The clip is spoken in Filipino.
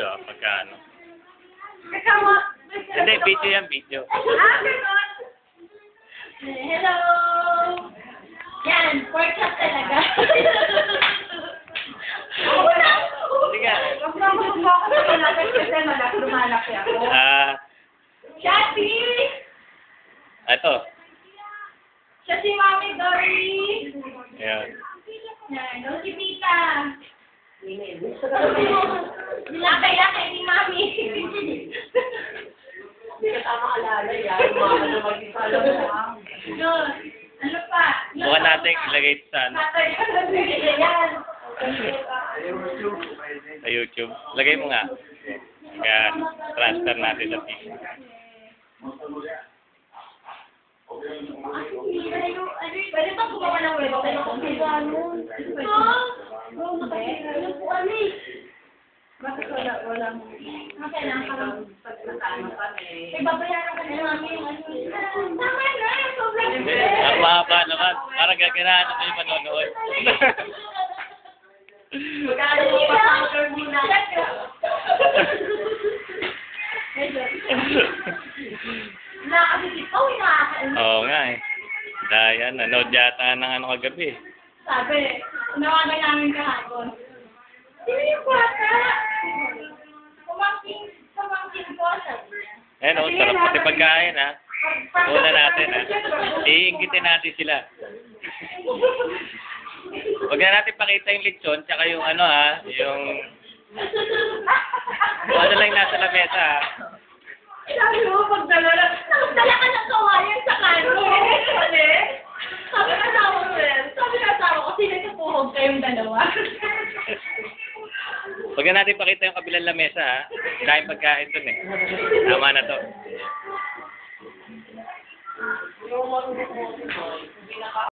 video pagka ano. Hindi, video yan, video. Hello! Yan, pork chop talaga. Sige. Huwag na mag-focus sa malapit kasi lumalaki ako. Shati! Ito. Siya si Mami Dory. Ayan. Yan, no si Tita. Lakay ni Mami. Hindi ka tama alala yan. Mga na mag-isala mo lang. Yun. Ano pa? Bukan natin ilagay sa ano, Yan. sa YouTube. Lagay mo nga. Kaya transfer natin sa TV. Pwede bang gumawa ng website kung gano'n? Ano po kami? Bakit wala mo? Okay lang, parang pagkatano kami. Babayaran ka na namin yung ano. Tama na, sobrang Ang mahaba naman. Parang gaganahan naman yung manonood. Magkano mo pa-counter muna? Nakakasisip ko, nakakasisip. Oo nga eh. Dahil yan, nanood yata ng ano kagabi. Sabi, nawagan namin kahapon. Sino yung bata? Kumangkin ko, sabi niya. Ayan o, sarap pati pagkain ha. Una natin ha. Iinggitin natin sila. Huwag na natin pakita yung lechon, tsaka yung ano ha, yung ano lang nasa lamesa ha. Sabi mo, pagdala ka ng kawayan sa kanin. Sabi na tao ko rin. Sabi na tao ko, sino tutuhog kayong dalawa? Huwag na natin pakita yung kabilang lamesa ha. Dahil pagkain dun eh. Tama na to. Yung mga